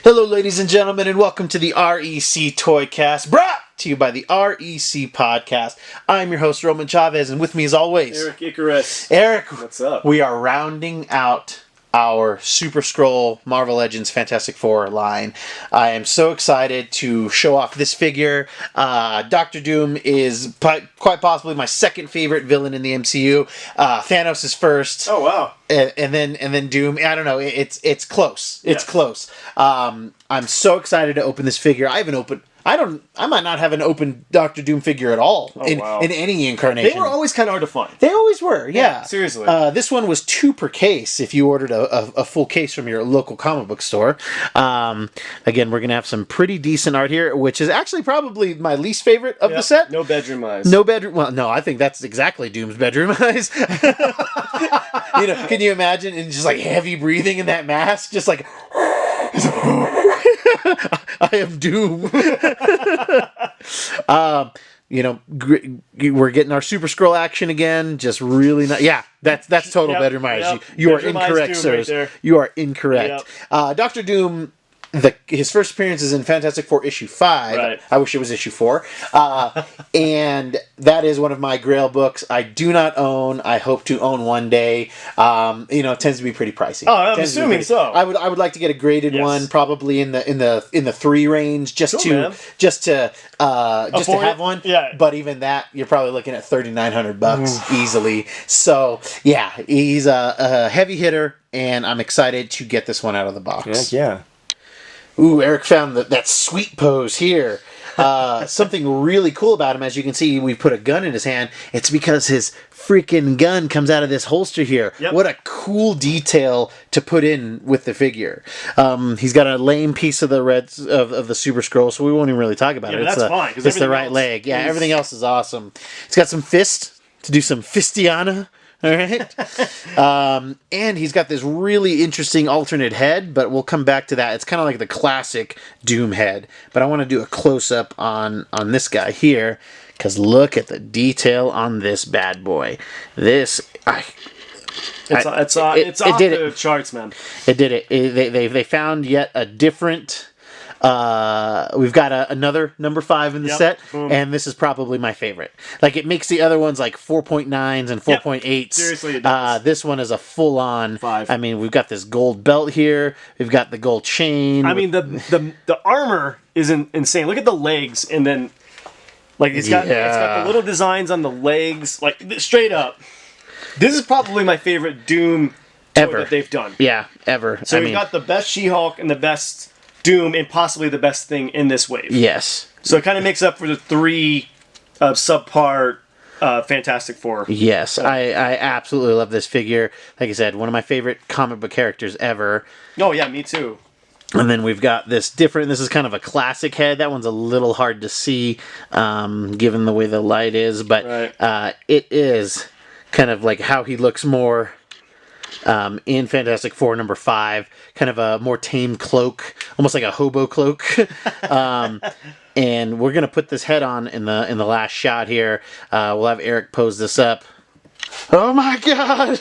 Hello, ladies and gentlemen, and welcome to the REC Toycast, brought to you by the REC Podcast. I'm your host, Roman Chavez, and with me as always, Erik Icarus. Eric, what's up? We are rounding out our Super Skrull Marvel Legends Fantastic Four line. I am so excited to show off this figure. Dr. Doom is quite possibly my second favorite villain in the MCU. Thanos is first. Oh wow! And then Doom. I don't know. It's close. It's close. I'm so excited to open this figure. I might not have an open Doctor Doom figure at all in any incarnation. They were always kind of hard to find. They always were, yeah. Seriously. This one was $2 per case if you ordered a full case from your local comic book store. Again, we're going to have some pretty decent art here, which is actually probably my least favorite of the set. No bedroom eyes. No bedroom. Well, no, I think that's exactly Doom's bedroom eyes. Can you imagine? And just like heavy breathing in that mask, just like. I am Doom. We're getting our Super Skrull action again. Just really not. Yeah, that's total bedroom eyes. Yep. You are bedroom incorrect, sirs. Right, you are incorrect. Yep. Doctor Doom. His first appearance is in Fantastic Four issue 5. Right. I wish it was issue 4. And that is one of my Grail books. I do not own. I hope to own one day. It tends to be pretty pricey. Oh, I'm assuming so. I would like to get a graded one, probably in the 3 range, just to have one. Yeah. But even that, you're probably looking at $3,900 easily. So yeah, he's a heavy hitter, and I'm excited to get this one out of the box. Yeah. Ooh, Eric found that sweet pose here. Something really cool about him, as you can see, we put a gun in his hand. It's because his freaking gun comes out of this holster here. Yep. What a cool detail to put in with the figure. He's got a lame piece of the of the Super Skrull, so we won't even really talk about it. That's fine. It's the right leg. Yeah, everything else is awesome. He's got some fists to do some fistiana. All right. And he's got this really interesting alternate head, but we'll come back to that. It's kind of like the classic Doom head. But I want to do a close-up on this guy here, because look at the detail on this bad boy. It's off the charts, man. It did it. They found yet a different... we've got another number 5 in the set, and this is probably my favorite. Like, it makes the other ones like 4.9s and 4.8s. Seriously, it does. This one is a full-on 5. I mean, we've got this gold belt here. We've got the gold chain. I mean, the armor is insane. Look at the legs, and then like it's got the little designs on the legs, like straight up. This is probably my favorite Doom ever that they've done. Yeah, ever. So we've got the best She-Hulk and the best Doom, and possibly the best thing in this wave. Yes. So it kind of makes up for the 3 subpar Fantastic Four. Yes, I absolutely love this figure. Like I said, one of my favorite comic book characters ever. Oh yeah, me too. And then we've got this is kind of a classic head. That one's a little hard to see, given the way the light is, but it is kind of like how he looks more in Fantastic Four number 5, kind of a more tame cloak, almost like a hobo cloak. And we're gonna put this head on in the last shot here. We'll have Eric pose this up. Oh my God!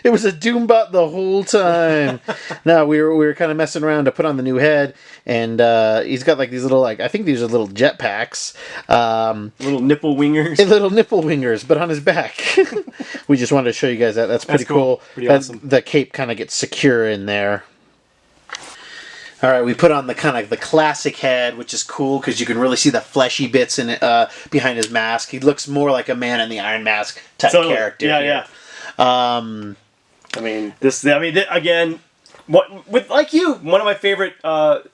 It was a Doombot the whole time. No, we were kind of messing around to put on the new head, and he's got like these little, I think these are little jetpacks. Little nipple wingers. Little nipple wingers, but on his back. We just wanted to show you guys that. That's pretty cool. Pretty awesome. The cape kind of gets secure in there. All right, we put on the kind of the classic head, which is cool because you can really see the fleshy bits in behind his mask. He looks more like a Man in the Iron Mask type character. Yeah. Again, one of my favorite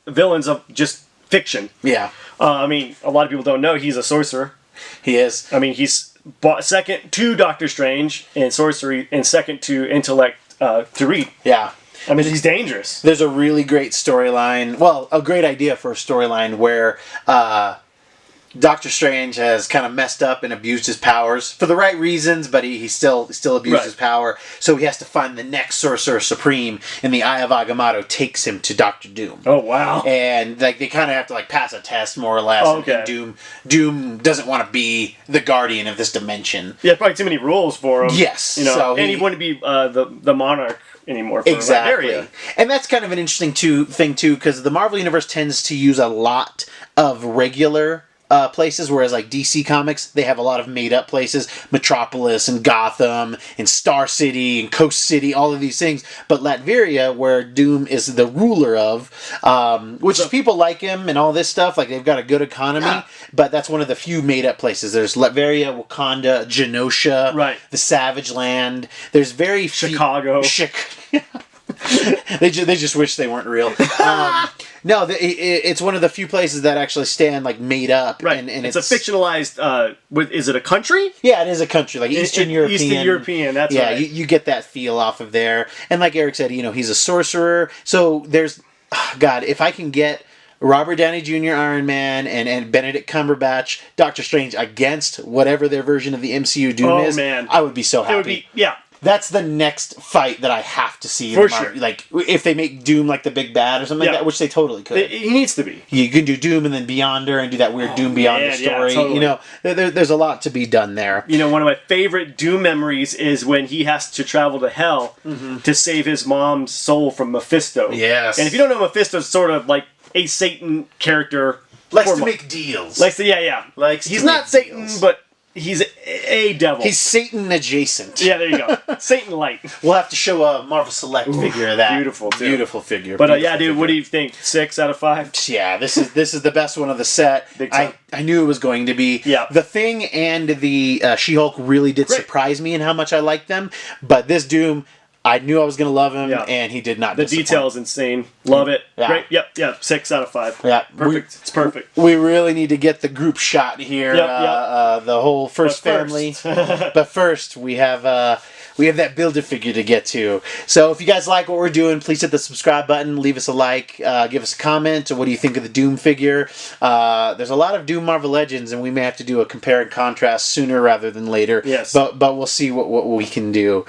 villains of just fiction. Yeah. A lot of people don't know he's a sorcerer. He is. He's second to Doctor Strange in sorcery, and second to intellect to read. Yeah. He's dangerous. There's a really great storyline. Well, a great idea for a storyline where Doctor Strange has kind of messed up and abused his powers for the right reasons, but he still abused his power. So he has to find the next Sorcerer Supreme, and the Eye of Agamotto takes him to Doctor Doom. Oh wow! And they kind of have to pass a test more or less. Oh, okay. And Doom doesn't want to be the guardian of this dimension. Yeah, probably too many rules for him. Yes. So he wouldn't be the monarch anymore for exactly. Latveria. And that's kind of an interesting thing too, because the Marvel Universe tends to use a lot of regular places, whereas like DC Comics, they have a lot of made-up places, Metropolis and Gotham and Star City and Coast City, all of these things. But Latveria, where Doom is the ruler of, which is people like him and all this stuff, like they've got a good economy, but that's one of the few made-up places. There's Latveria, Wakanda, Genosha, right, the Savage Land. There's very Chicago. They just wish they weren't real. No, it's one of the few places that actually stand like made up. Right, and it's a fictionalized. Is it a country? Yeah, it is a country, like Eastern European. Eastern European, that's right. Yeah, you get that feel off of there. And like Eric said, he's a sorcerer. So there's, God, if I can get Robert Downey Jr., Iron Man, and Benedict Cumberbatch, Doctor Strange against whatever their version of the MCU Doom is, man, I would be so happy. It would be, yeah. That's the next fight that I have to see. For sure. Like, if they make Doom like the big bad or something like that, which they totally could. He needs to be. You can do Doom and then Beyonder and do that weird Doom Beyonder story. Yeah, totally. There's a lot to be done there. One of my favorite Doom memories is when he has to travel to Hell to save his mom's soul from Mephisto. Yes. And if you don't know, Mephisto's sort of like a Satan character. Likes to make deals. He's not Satan, but he's a devil. He's Satan adjacent. Yeah, there you go. Satan light. We'll have to show a Marvel Select figure of that. Beautiful, too. Beautiful figure. But yeah, dude, what do you think? 6 out of 5? Yeah, this is the best one of the set. I knew it was going to be. Yeah. The Thing and the She-Hulk really did surprise me in how much I liked them. But this Doom, I knew I was going to love him, and he did not disappoint. The detail is insane. Love it. Yeah. Great. Yep. 6 out of 5. Yeah. Perfect. It's perfect. We really need to get the group shot here. The whole first family. But first, we have that Build-A-Figure to get to. So if you guys like what we're doing, please hit the subscribe button, leave us a like, give us a comment. What do you think of the Doom figure? There's a lot of Doom Marvel Legends, and we may have to do a compare and contrast sooner rather than later. Yes. But we'll see what we can do.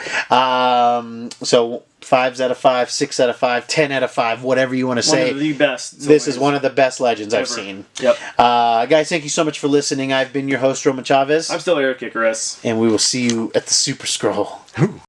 So 5s out of 5, 6 out of 5, 10 out of 5, whatever you want to say. One of the best. This is one of the best Legends I've seen. Yep. Guys, thank you so much for listening. I've been your host, Roman Chavez. I'm still Erik Icarus. And we will see you at the Super Skrull.